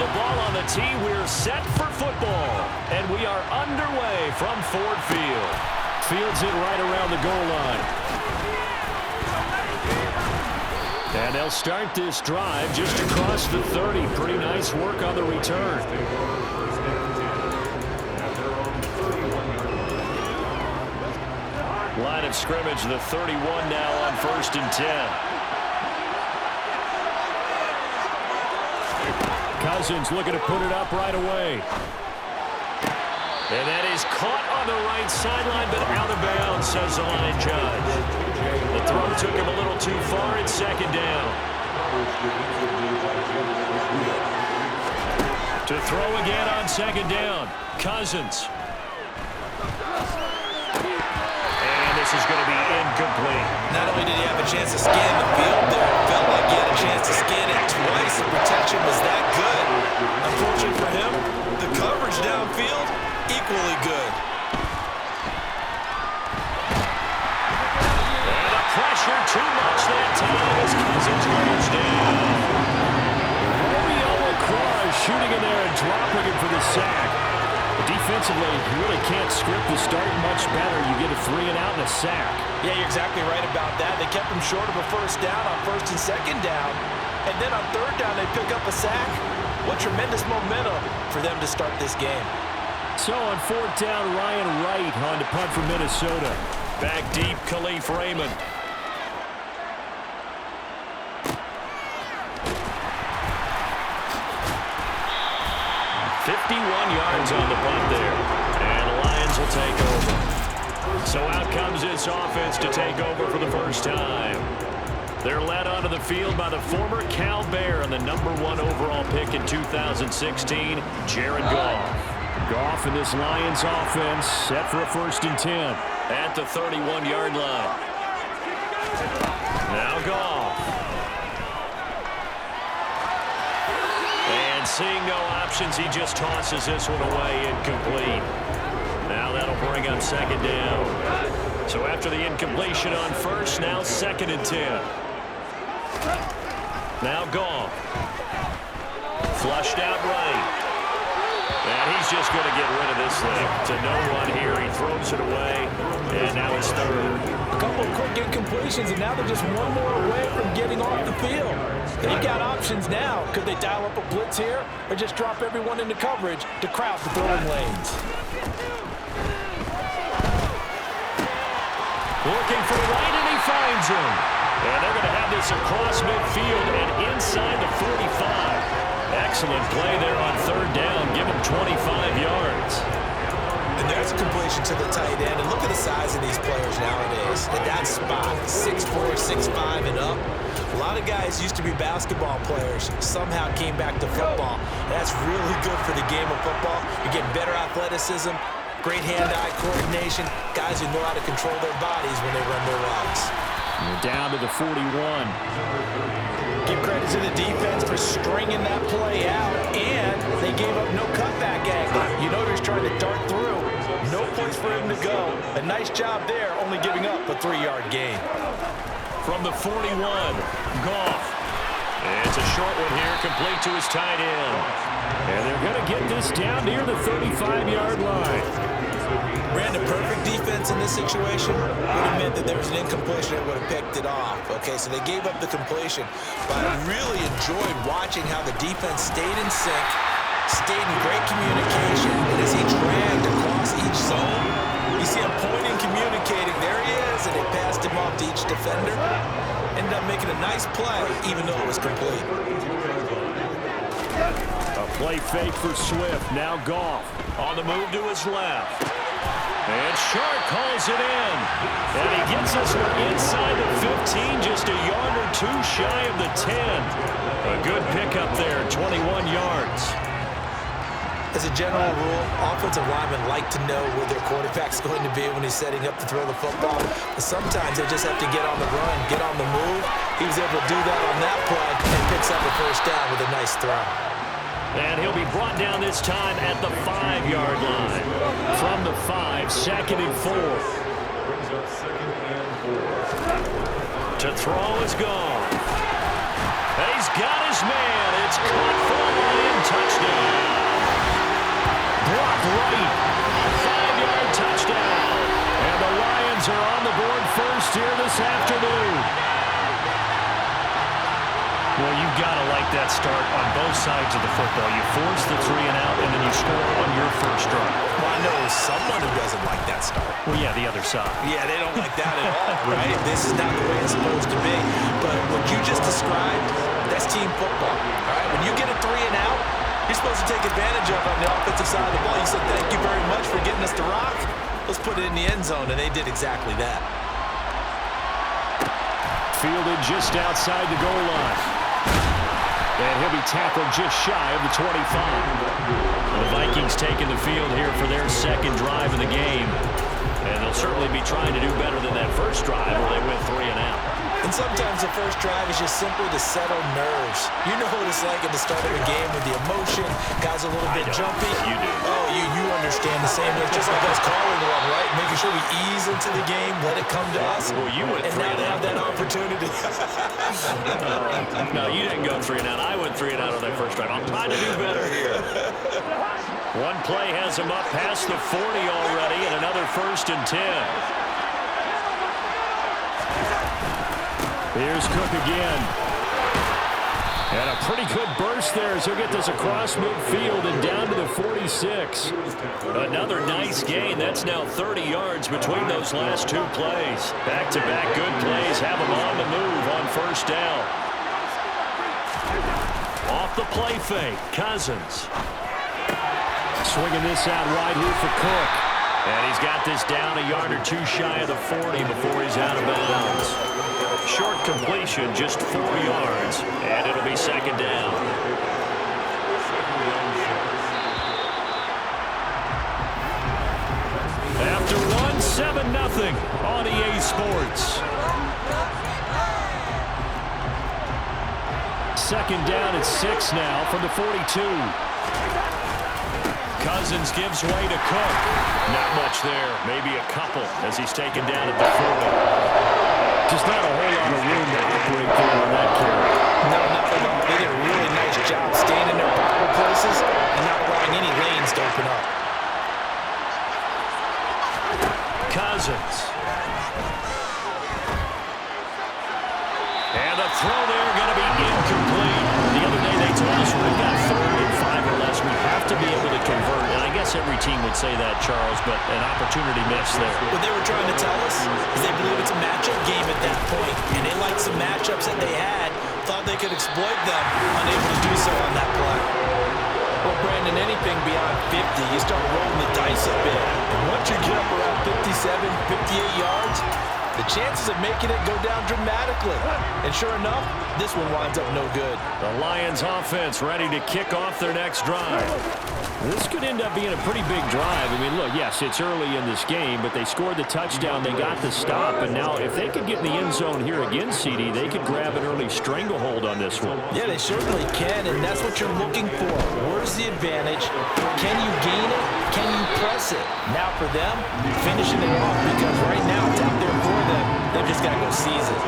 the ball on the tee. We're set for football. And we are underway from Ford Field. Fields it right around the goal line. And they'll start this drive just across the 30. Pretty nice work on the return. Line of scrimmage, the 31 now on 1st and 10. Cousins looking to put it up right away. And that is caught on the right sideline, but out of bounds, says the line judge. The throw took him a little too far. It's 2nd down. To throw again on 2nd down. Cousins. And this is going to be incomplete. Not only did he have a chance to scan the field there, it felt like he had a chance to scan it twice. The protection was that good. Unfortunate for him, the coverage downfield, equally good. And the pressure too much that time as Cousins goes down. Romeo Lacroix shooting in there and dropping him for the sack. Defensively, you really can't script the start much better. You get a 3 and out and a sack. Yeah, you're exactly right about that. They kept him short of a 1st down on 1st and 2nd down. And then on 3rd down, they pick up a sack. What tremendous momentum for them to start this game. So on 4th down, Ryan Wright on to punt for Minnesota. Back deep, Khalif Raymond. Yards on the punt there. And the Lions will take over. So out comes this offense to take over for the first time. They're led onto the field by the former Cal Bear and the #1 overall pick in 2016, Jared Goff. Goff in this Lions offense set for a 1st and 10 at the 31-yard line. Now Goff. And seeing no options, he just tosses this one away, incomplete. Now that'll bring up 2nd down. So after the incompletion on 1st, now 2nd and 10. Now Goff. Flushed out right. And he's just going to get rid of this thing. To no one here. He throws it away. And now it's 3rd. A couple of quick incompletions, and now they're just one more away from getting off the field. They've got options now. Could they dial up a blitz here or just drop everyone into coverage to crowd the throwing lanes? Looking for right, and he finds him. And they're going to have this across midfield and inside the 45. Excellent play there on 3rd down. Give him 25 yards. And there's a completion to the tight end. And look at the size of these players nowadays. At that spot, 6'4", 6'5", and up. A lot of guys used to be basketball players. Somehow came back to football. That's really good for the game of football. You're getting better athleticism, great hand-eye coordination. Guys who know how to control their bodies when they run their routes. We're down to the 41. Give credit to the defense for stringing that play out, and they gave up no cutback angle. You know they're trying to dart through. No place for him to go. A nice job there, only giving up a 3-yard gain. From the 41, Goff. And it's a short one here, complete to his tight end. And they're going to get this down near the 35-yard line. Brandon, perfect defense in this situation would have meant that there was an incompletion that would have picked it off. Okay, so they gave up the completion, but I really enjoyed watching how the defense stayed in sync, stayed in great communication, and as he dragged across each zone, you see him pointing, communicating, there he is, and they passed him off to each defender. Ended up making a nice play, even though it was complete. A play fake for Swift, now Goff on the move to his left. And Shark calls it in. And he gets this one inside the 15, just a yard or two shy of the 10. A good pickup there, 21 yards. As a general rule, offensive linemen like to know where their quarterback's going to be when he's setting up to throw the football. But sometimes they just have to get on the run, get on the move. He was able to do that on that play and picks up a 1st down with a nice throw. And he'll be brought down this time at the 5-yard line. From the 5, 2nd and 4. To throw is gone. And he's got his man. It's caught for a Lion touchdown. Blocked right. 5-yard touchdown. And the Lions are on the board first here this afternoon. Well, you've got to like that start on both sides of the football. You force the 3 and out, and then you score on your first drive. Well, I know someone who doesn't like that start. Well, yeah, the other side. Yeah, they don't like that at all, right? This is not the way it's supposed to be. But what you just described, that's team football, all right? When you get a 3 and out, you're supposed to take advantage of it on the offensive side of the ball. You said, thank you very much for getting us to rock. Let's put it in the end zone, and they did exactly that. Fielded just outside the goal line. And he'll be tackled just shy of the 25. The Vikings taking the field here for their second drive of the game. And they'll certainly be trying to do better than that first drive where they went 3 and out. And sometimes the first drive is just simply to settle nerves. You know what it's like at the start of a game with the emotion. Guys a little bit jumpy. You do. Oh, you understand the same. It's just like us calling one, right? Making sure we ease into the game, let it come to us. Well, you went and 3 now and they out. have that opportunity. No, you didn't go 3 and out. I went 3 and out on that first drive. I'm trying to do better here. One play has him up past the 40 already, and another 1st and 10. Here's Cook again. And a pretty good burst there as he'll get this across midfield and down to the 46. Another nice gain. That's now 30 yards between those last 2 plays. Back-to-back good plays have him on the move on first down. Off the play fake, Cousins. Swinging this out wide here for Cook. And he's got this down a yard or 2 shy of the 40 before he's out of bounds. Short completion, just 4 yards, and it'll be second down. After 1, 7-0 on EA Sports. Second down at 6 now from the 42. Cousins gives way to Cook. Not much there, maybe a couple as he's taken down at the 40. Just not a whole lot of room to operate there on that carry. No, not at all. They did a really nice job staying in their proper places and not allowing any lanes to open up. Cousins. And the throw there going to be incomplete. The other day they told us we've got 3rd and 5 or less. We have to be able to convert. And I guess every team would say that, Charles, but an opportunity missed there. What they were trying to tell us is they believe it's a matchup game at that point, and they liked some matchups that they had, thought they could exploit them, unable to do so on that play. Well, Brandon, anything beyond 50, you start rolling the dice a bit. And once you get up around 57, 58 yards, the chances of making it go down dramatically. And sure enough, this one winds up no good. The Lions offense ready to kick off their next drive. This could end up being a pretty big drive. I mean, look, yes, it's early in this game, but they scored the touchdown. They got the stop. And now if they could get in the end zone here again, CD, they could grab an early stranglehold on this one. Yeah, they certainly can, and that's what you're looking for. Where's the advantage? Can you gain it? Can you press it? Now for them, finishing it off, because right now it's out there for them. They've just got to go seize it.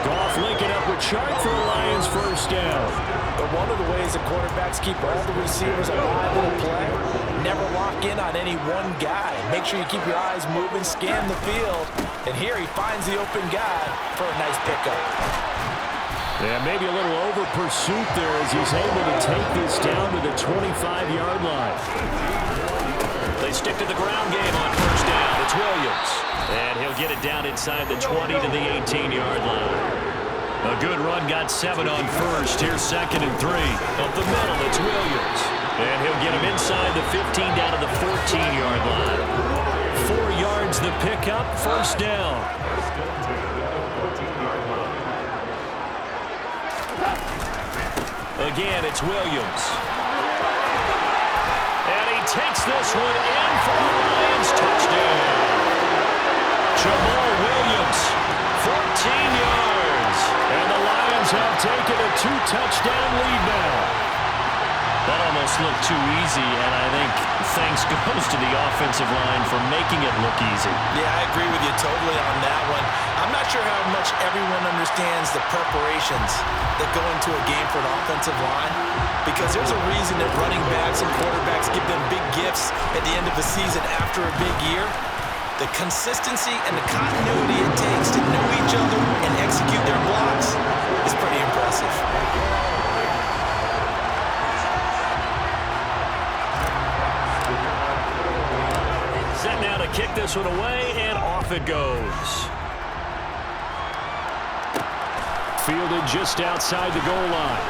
Goff linking up with Chark for the Lions first down. But one of the ways the quarterbacks keep all the receivers alive in a play, never lock in on any one guy. Make sure you keep your eyes moving, scan the field. And here he finds the open guy for a nice pickup. Yeah, maybe a little over pursuit there as he's able to take this down to the 25-yard line. They stick to the ground game on first down. It's Williams. And he'll get it down inside the 20 to the 18-yard line. A good run, got 7 on first. Here's 2nd and 3. Up the middle, it's Williams. And he'll get him inside the 15 down to the 14-yard line. 4 yards the pickup, first down. Again, it's Williams. And he takes this one in for the Lions. Touchdown. Jamal Williams, 14 yards. And the Lions have taken a 2-touchdown lead now. That almost looked too easy, and I think thanks goes to the offensive line for making it look easy. Yeah, I agree with you totally on that one. I'm not sure how much everyone understands the preparations that go into a game for an offensive line, because there's a reason that running backs and quarterbacks give them big gifts at the end of the season after a big year. The consistency and the continuity it takes to know each other and execute their blocks is pretty impressive. Set now to kick this one away, and off it goes. Fielded just outside the goal line.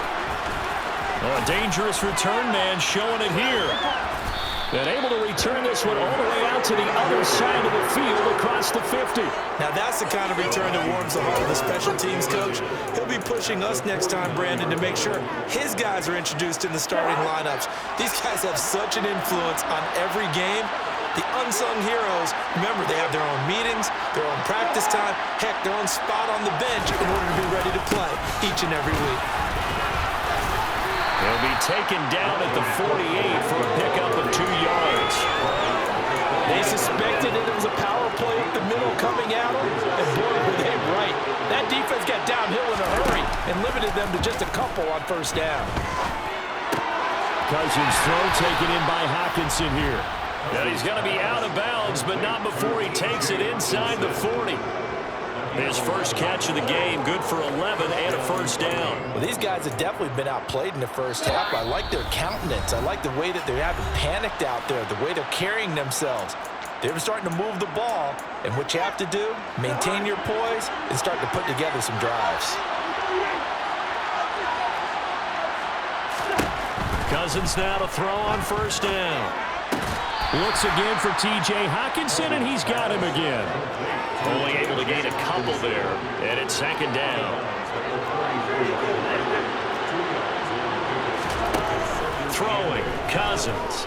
Oh, a dangerous return man showing it here. And able to return this one all the way out to the other side of the field across the 50. Now that's the kind of return that warms the heart of the special teams coach. He'll be pushing us next time, Brandon, to make sure his guys are introduced in the starting lineups. These guys have such an influence on every game. The unsung heroes, remember, they have their own meetings, their own practice time, heck, their own spot on the bench in order to be ready to play each and every week. He'll be taken down at the 48 for a pickup of 2 yards. They suspected that it was a power play up the middle coming at them, and boy, were they right. That defense got downhill in a hurry and limited them to just a couple on first down. Cousins' throw taken in by Hockenson here. And he's going to be out of bounds, but not before he takes it inside the 40. His first catch of the game, good for 11 and a first down. Well, these guys have definitely been outplayed in the first half. I like their countenance. I like the way that they haven't panicked out there, the way they're carrying themselves. They're starting to move the ball, and what you have to do, maintain your poise and start to put together some drives. Cousins now to throw on first down. Looks again for T.J. Hockenson, and he's got him again. Only able to gain a couple there, and it's second down. Throwing, Cousins.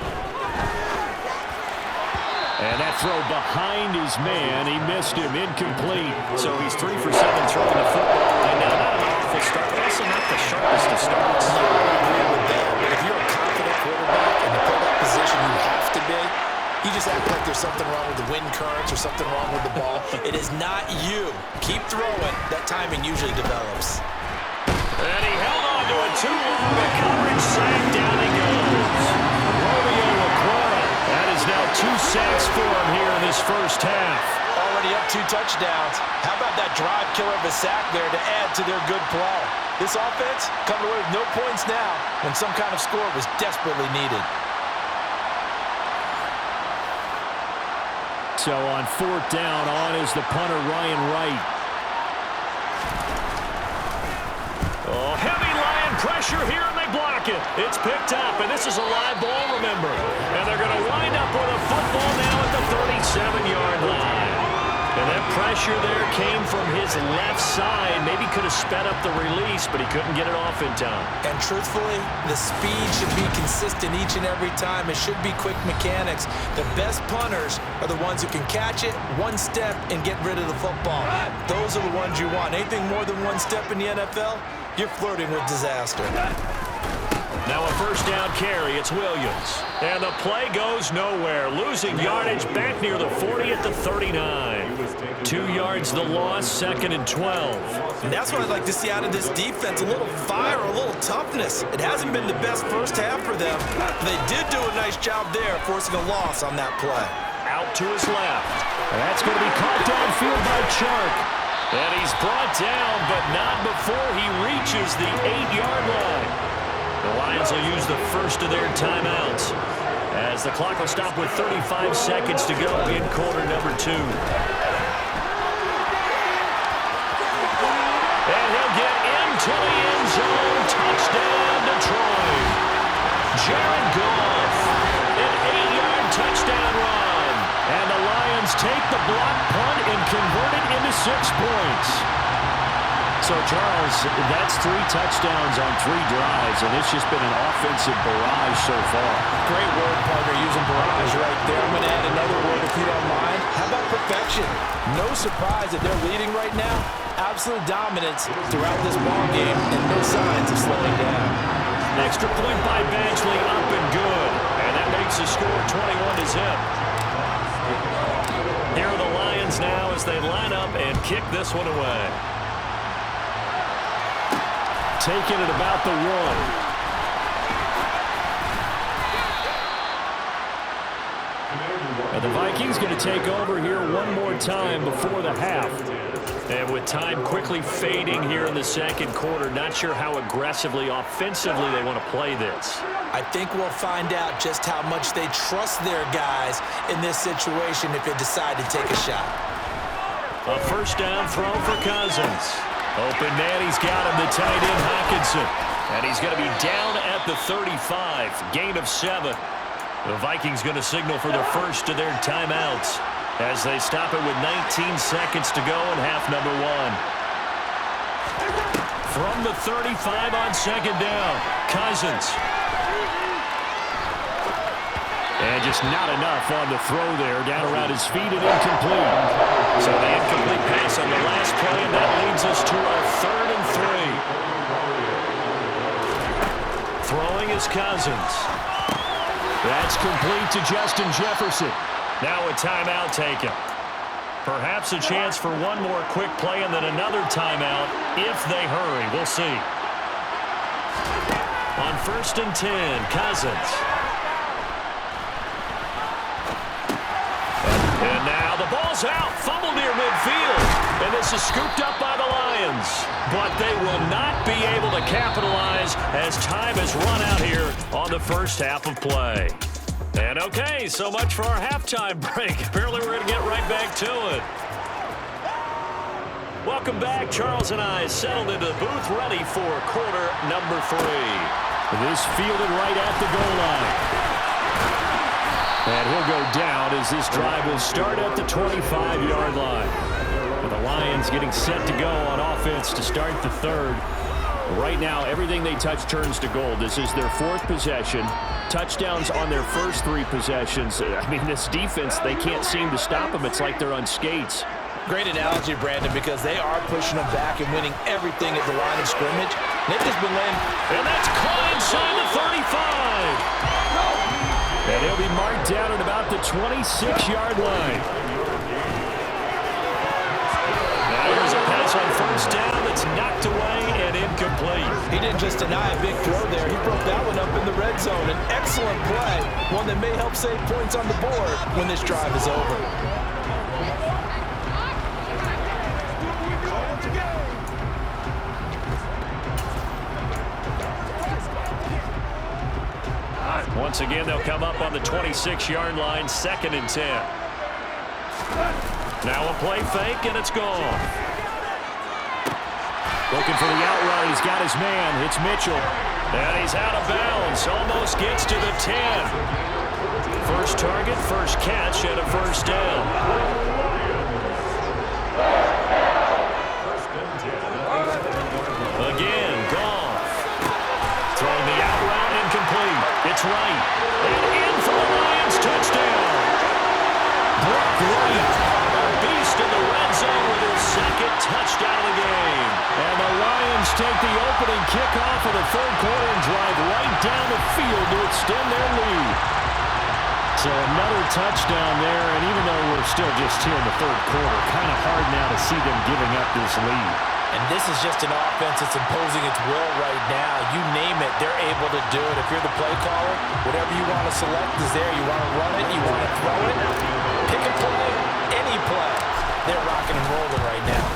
And that throw behind his man, he missed him, incomplete. So he's 3 for 7 throwing the football. And now not an awful start, but also not the sharpest of starts. No, I agree with that. But if you're a confident quarterback in the quarterback position you have to be, you just act like there's something wrong with the wind currents or something wrong with the ball. It is not you. Keep throwing. That timing usually develops. And he held on to it too long. The coverage sack, down he goes. Romeo Okwara. That is now 2 sacks for him here in this first half. Already up 2 touchdowns. How about that drive killer of a sack there to add to their good play? This offense coming away with no points now when some kind of score was desperately needed. So on 4th down, on is the punter, Ryan Wright. Oh, heavy Lion pressure here, and they block it. It's picked up, and this is a live ball, remember. And they're going to wind up with a football now at the 37-yard line. And that pressure there came from his left side. Maybe could have sped up the release, but he couldn't get it off in time. And truthfully, the speed should be consistent each and every time. It should be quick mechanics. The best punters are the ones who can catch it, 1 step, and get rid of the football. Those are the ones you want. Anything more than 1 step in the NFL, you're flirting with disaster. Now a first down carry, it's Williams. And the play goes nowhere. Losing yardage back near the 40 at the 39. 2 yards the loss, 2nd and 12. And that's what I'd like to see out of this defense, a little fire, a little toughness. It hasn't been the best first half for them. They did do a nice job there, forcing a loss on that play. Out to his left. And that's going to be caught downfield by Chark. And he's brought down, but not before he reaches the 8-yard line. The Lions will use the first of their timeouts as the clock will stop with 35 seconds to go in quarter number 2. And he'll get into the end zone. Touchdown, Detroit. Jared Goff, an 8-yard touchdown run. And the Lions take the block punt and convert it into 6 points. So, Charles, that's 3 touchdowns on 3 drives, and it's just been an offensive barrage so far. Great word, partner, using barrage right there. I'm going to add another word if you don't mind. How about perfection? No surprise that they're leading right now. Absolute dominance throughout this ball game and no signs of slowing down. Extra point by Badgley, up and good. And that makes the score 21-0. Here are the Lions now as they line up and kick this one away. Taking it about the 1. And the Vikings going to take over here one more time before the half. And with time quickly fading here in the second quarter, not sure how aggressively, offensively they want to play this. I think we'll find out just how much they trust their guys in this situation if they decide to take a shot. A first down throw for Cousins. Open man, he's got him, the tight end Hockenson. And he's going to be down at the 35, gain of 7. The Vikings going to signal for the first of their timeouts as they stop it with 19 seconds to go in half number 1. From the 35 on second down, Cousins. And just not enough on the throw there, down around his feet and incomplete. So the incomplete pass on the last play, and that leads us to our 3rd and 3. Throwing is Cousins. That's complete to Justin Jefferson. Now a timeout taken. Perhaps a chance for one more quick play and then another timeout if they hurry. We'll see. On 1st and 10, Cousins. And now the ball's out. Fumble near midfield. And this is scooped up by the Lions. But they will not be able to capitalize as time has run out here on the first half of play. And okay, so much for our halftime break. Apparently we're going to get right back to it. Welcome back. Charles and I settled into the booth, ready for quarter number 3. This fielded right at the goal line. And he'll go down as this drive will start at the 25-yard line. And the Lions getting set to go on offense to start the 3rd. Right now, everything they touch turns to gold. This is their 4th possession. Touchdowns on their first 3 possessions. I mean, this defense, they can't seem to stop them. It's like they're on skates. Great analogy, Brandon, because they are pushing them back and winning everything at the line of scrimmage. They've just been laying. And that's caught inside the 35. And he'll be marked down at about the 26-yard line. Now here's a pass on first down that's knocked away and incomplete. He didn't just deny a big throw there. He broke that one up in the red zone. An excellent play, one that may help save points on the board when this drive is over. Once again, they'll come up on the 26-yard line, 2nd and 10. Now a play fake, and it's gone. Looking for the out route. He's got his man. It's Mitchell. And he's out of bounds. Almost gets to the 10. First target, first catch, and a first down. Again, Goff. Throwing the out route, incomplete. It's right. And in for the Lions, touchdown. Brock Wright, a beast in the red zone with his 2nd touchdown of the game. And the Lions take the opening kickoff of the 3rd quarter and drive right down the field to extend their lead. So another touchdown there, and even though we're still just here in the 3rd quarter, kind of hard now to see them giving up this lead. And this is just an offense that's imposing its will right now. You name it, they're able to do it. If you're the play caller, whatever you want to select is there. You want to run it, you want to throw it, pick a play, any play. They're rocking and rolling right now.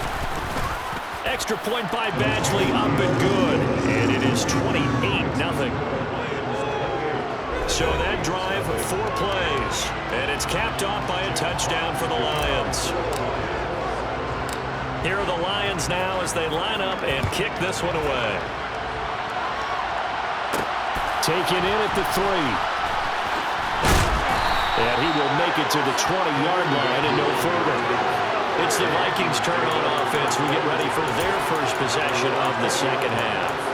Extra point by Badgley, up and good. And it is 28-0. So that drive, 4 plays. And it's capped off by a touchdown for the Lions. Here are the Lions now as they line up and kick this one away. Taken in at the 3. And he will make it to the 20-yard line and no further. It's the Vikings' turn on offense. We get ready for their first possession of the second half.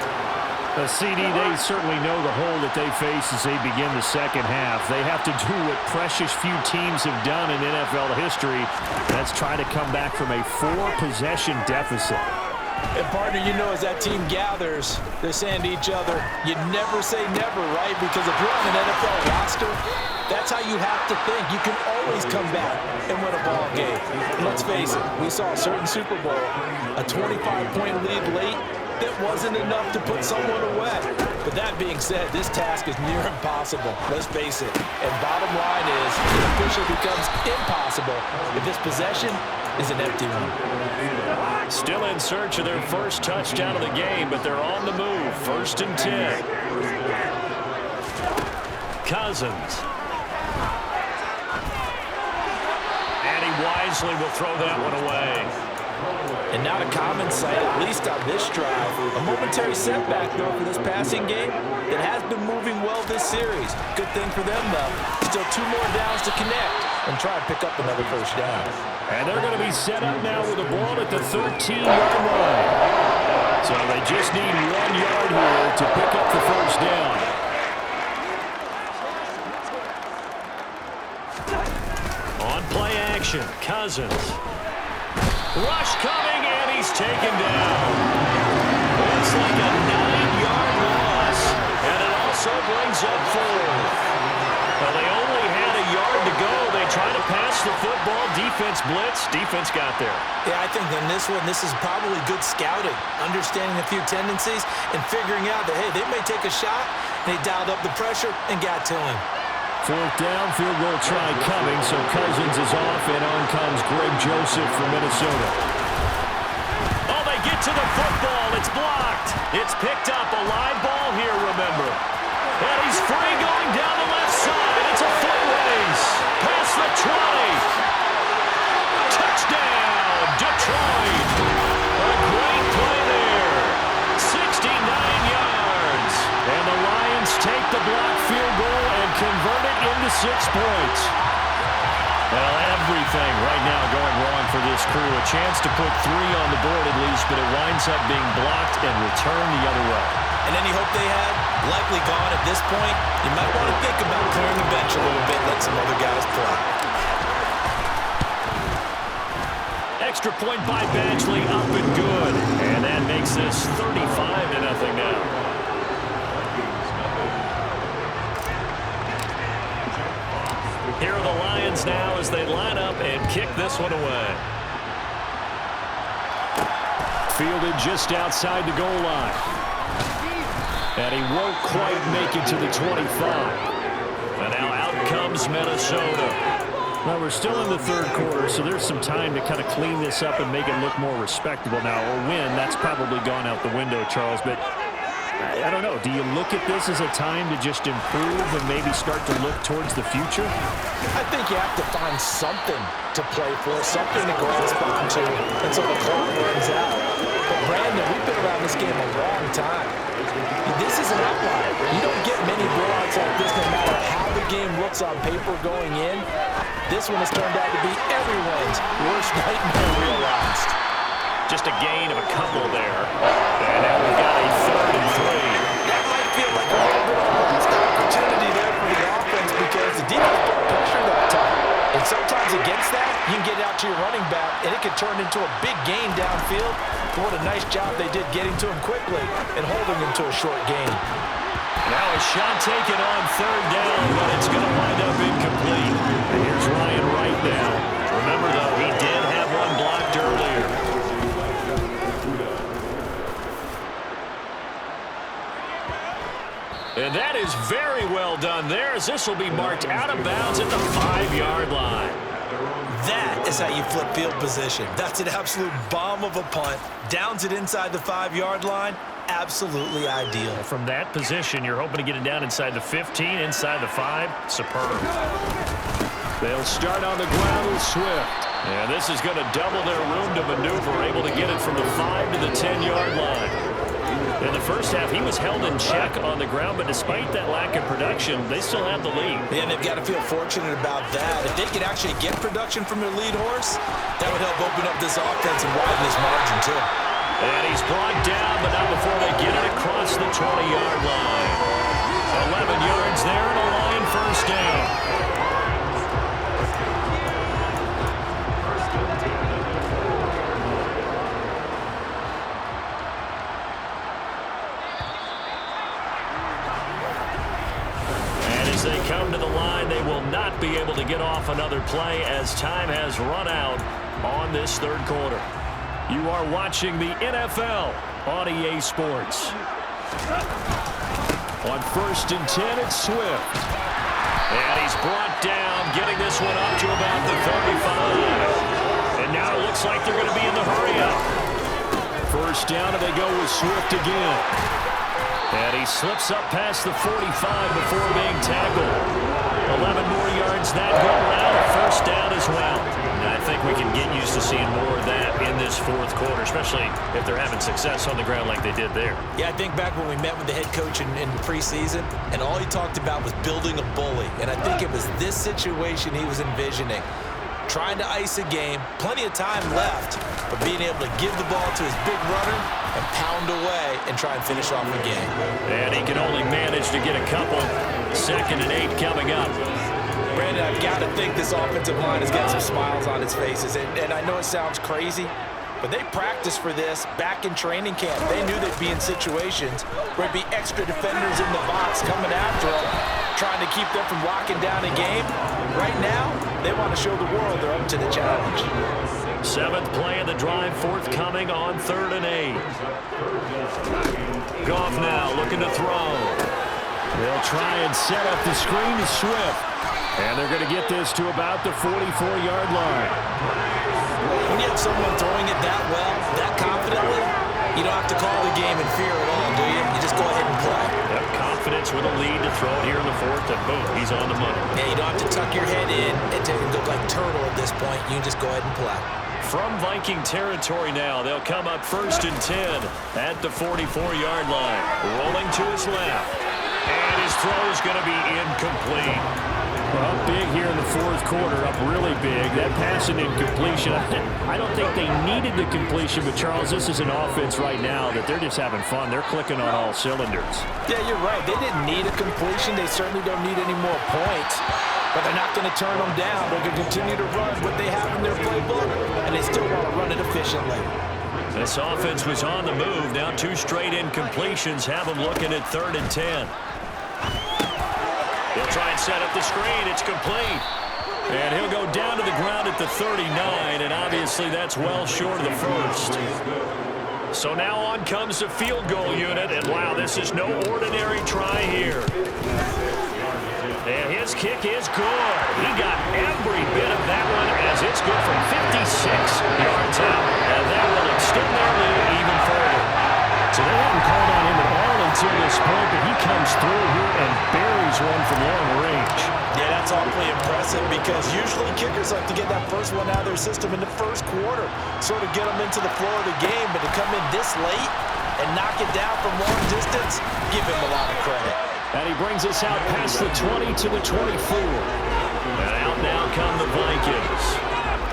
CD, they certainly know the hole that they face as they begin the second half. They have to do what precious few teams have done in NFL history. That's try to come back from a 4-possession deficit. And partner, you know, as that team gathers, they're saying to each other, you never say never, right? Because if you're on an NFL roster, that's how you have to think. You can always come back and win a ball game. And let's face it, we saw a certain Super Bowl, a 25-point lead late, that wasn't enough to put someone away. But that being said, this task is near impossible. Let's face it. And bottom line is, it officially becomes impossible if this possession is an empty one. Still in search of their first touchdown of the game, but they're on the move. 1st and 10. Cousins. And he wisely will throw that one away. And not a common sight, at least on this drive. A momentary setback, though, for this passing game that has been moving well this series. Good thing for them, though. Still 2 more downs to connect and try to pick up another first down. And they're going to be set up now with a ball at the 13-yard line. So they just need 1 yard here to pick up the first down. On play action, Cousins. Rush coming, and he's taken down. It's like a 9-yard loss, and it also brings up 4. Well, they only had a yard to go. They tried to pass the football. Defense blitz. Defense got there. Yeah, I think in this one, this is probably good scouting, understanding a few tendencies, and figuring out that, hey, they may take a shot. They dialed up the pressure and got to him. 4th down, field goal try coming, so Cousins is off, and on comes Greg Joseph from Minnesota. Oh, they get to the football. It's blocked. It's picked up. A live ball here, remember. And he's free going down the left side. It's a foot race. Past the 20. Touchdown, Detroit. A great play there. 69 yards. And the Lions take the blocked field goal and convert it into 6 points. Well, everything right now going wrong for this crew. A chance to put 3 on the board at least, but it winds up being blocked and returned the other way. And any hope they had, likely gone at this point. You might want to think about clearing the bench a little bit, let some other guys play. Extra point by Badgley, up and good. And that makes this 35-0 now. Here are the Lions now as they line up and kick this one away. Fielded just outside the goal line. And he won't quite make it to the 25. And now out comes Minnesota. Well, we're still in the 3rd quarter, so there's some time to kind of clean this up and make it look more respectable. Now, a win, that's probably gone out the window, Charles, but I don't know. Do you look at this as a time to just improve and maybe start to look towards the future? I think you have to find something to play for, something to grasp onto until the clock runs out. But, Brandon, we've been around this game a long time. This is an outlier. You don't get many blowouts like this no matter how the game looks on paper going in. This one has turned out to be everyone's worst nightmare realized. Just a gain of a couple there. And now we've got a 3rd and 3. That might feel like a little bit of a lost opportunity there for the offense because the defense put pressure that time. And sometimes against that, you can get out to your running back, and it can turn into a big gain downfield. But what a nice job they did getting to him quickly and holding him to a short gain. Now a shot taken on 3rd down, but it's going to wind up incomplete. And here's Ryan Wright now. Remember, though, he did have one blocked earlier. And that is very well done there, as this will be marked out of bounds at the 5-yard line. That is how you flip field position. That's an absolute bomb of a punt. Downs it inside the 5-yard line. Absolutely ideal. From that position, you're hoping to get it down inside the 15, inside the 5. Superb. They'll start on the ground with Swift. And this is going to double their room to maneuver, able to get it from the 5 to the 10-yard line. In the first half, he was held in check on the ground, but despite that lack of production, they still have the lead. And they've got to feel fortunate about that. If they could actually get production from their lead horse, that would help open up this offense and widen this margin, too. And he's brought down, but not before they get it across the 20-yard line. 11 yards there and a Lion first down. as they come to the line. They will not be able to get off another play as time has run out on this third quarter. You are watching the NFL on EA Sports. On 1st and 10, it's Swift. And he's brought down, getting this one up to about the 35. And now it looks like they're going to be in the hurry-up. First down, and they go with Swift again. And he slips up past the 45 before being tackled. 11 more yards that go around. A first down as well. And I think we can get used to seeing more of that in this fourth quarter, especially if they're having success on the ground like they did there. Yeah, I think back when we met with the head coach in the preseason, and all he talked about was building a bully. And I think it was this situation he was envisioning. Trying to ice a game, plenty of time left, but being able to give the ball to his big runner and pound away and try and finish off the game. And he can only manage to get a couple. 2nd and 8 coming up. Brandon, I've got to think this offensive line has got some smiles on its faces. And I know it sounds crazy, but they practiced for this back in training camp. They knew they'd be in situations where it'd be extra defenders in the box coming after them, trying to keep them from locking down a game. Right now, they want to show the world they're up to the challenge. 7th play of the drive, forthcoming on 3rd and 8. Goff now looking to throw. They'll try and set up the screen to Swift. And they're going to get this to about the 44-yard line. When you have someone throwing it that well, that confidently, you don't have to call the game in fear at all, do you? You just go ahead and play. Yep, confidence with a lead to throw it here in the 4th, and boom, he's on the money. Yeah, you don't have to tuck your head in and take and go like turtle at this point. You can just go ahead and play. From Viking territory now, they'll come up 1st and 10 at the 44-yard line. Rolling to his left. And his throw is going to be incomplete. Well, up big here in the 4th quarter, up really big. That pass and incompletion, I don't think they needed the completion, but Charles, this is an offense right now that they're just having fun. They're clicking on all cylinders. Yeah, you're right. They didn't need a completion. They certainly don't need any more points, but they're not going to turn them down. They're going to continue to run what they have in their playbook, and they still want to run it efficiently. This offense was on the move. Now 2 straight incompletions have them looking at 3rd and 10. He'll try and set up the screen. It's complete. And he'll go down to the ground at the 39, and obviously that's well short of the first. So now on comes the field goal unit, and wow, this is no ordinary try here. And his kick is good. He got every bit of that one as it's good from 56 yards out. And that will extend their lead even further. So they haven't called on him at all until this point, but he comes through here and buries one from long range. Yeah, that's awfully impressive because usually kickers like to get that first one out of their system in the first quarter, sort of get them into the flow of the game, but to come in this late and knock it down from long distance, give him a lot of credit. And he brings us out past the 20 to the 24. And out now come the Vikings.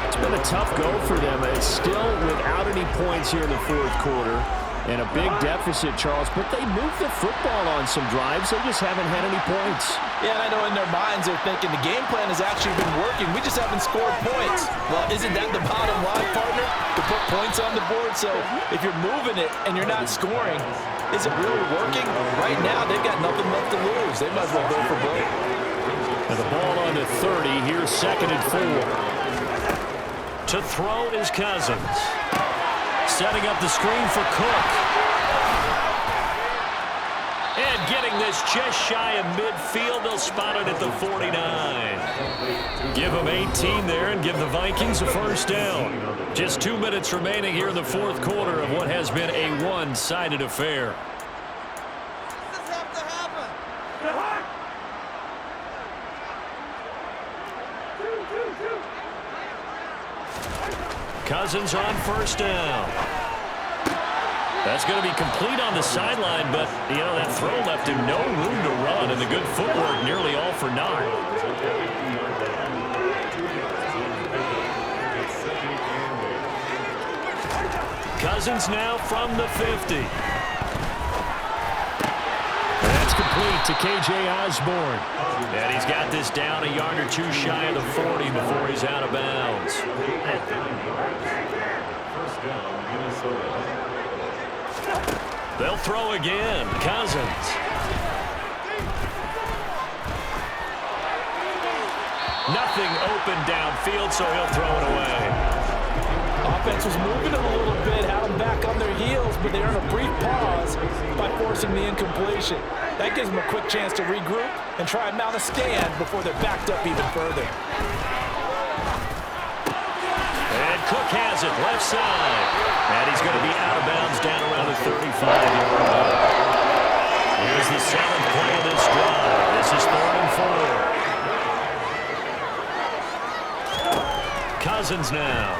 It's been a tough go for them. It's still without any points here in the 4th quarter. And a big deficit, Charles, but they moved the football on some drives. They just haven't had any points. Yeah, and I know in their minds they're thinking the game plan has actually been working. We just haven't scored points. Well, isn't that the bottom line, partner? To put points on the board. So if you're moving it and you're not scoring, is it really working? Right now, they've got nothing left to lose. They might as well go for broke. And the ball on the 30. Here's 2nd and 4. To throw is Cousins. Setting up the screen for Cook. And getting this just shy of midfield. They'll spot it at the 49. Give them 18 there and give the Vikings a first down. Just 2 minutes remaining here in the 4th quarter of what has been a one-sided affair. Cousins on first down. That's going to be complete on the sideline, but, you know, that throw left him no room to run, and the good footwork nearly all for naught. Cousins now from the 50. That's complete to K.J. Osborne. And he's got this down a yard or 2 shy of the 40 before he's out of bounds. They'll throw again. Cousins. open downfield, so he'll throw it away. Offense was moving them a little bit, had them back on their heels, but they earned a brief pause by forcing the incompletion. That gives them a quick chance to regroup and try and mount a stand before they're backed up even further. And Cook has it, left side. And he's going to be out of bounds down around the 35-yard line. Here's the 7th play of this drive. This is 3rd and 4. Cousins now.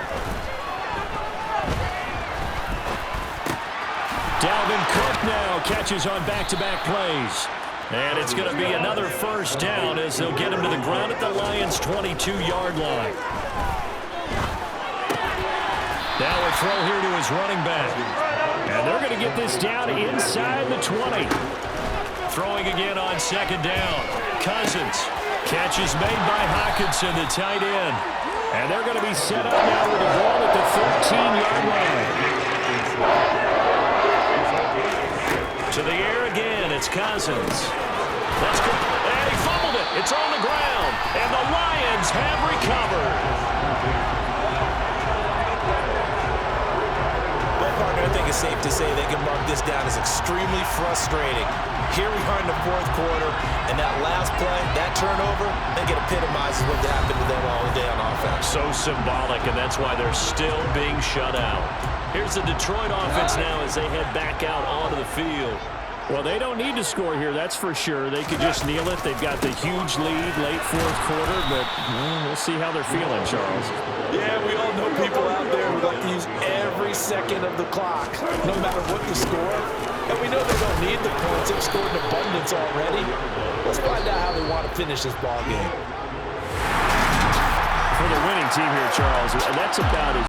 Dalvin Cook now catches on back-to-back plays. And it's going to be another first down as they'll get him to the ground at the Lions' 22-yard line. Now a throw here to his running back. And they're going to get this down inside the 20. Throwing again on 2nd down. Cousins. Catch is made by Hockenson, the tight end. And they're going to be set up now with the ball at the 13-yard line. To the air again, it's Cousins. Let's go. And he fumbled it. It's on the ground. And the Lions have recovered. Well, partner, I think it's safe to say they can mark this down as extremely frustrating. Here we are in the 4th quarter, and that last play, that turnover, I think it epitomizes what happened to them all day on offense. So symbolic, and that's why they're still being shut out. Here's the Detroit offense now as they head back out onto the field. Well, they don't need to score here, that's for sure. They could just kneel it. They've got the huge lead late 4th quarter, but we'll see how they're feeling, Charles. Yeah, we all know people out there who like to use every second of the clock, no matter what the score. And we know they don't need the points. They've scored in abundance already. Let's find out how they want to finish this ball game. For the winning team here, Charles, that's about as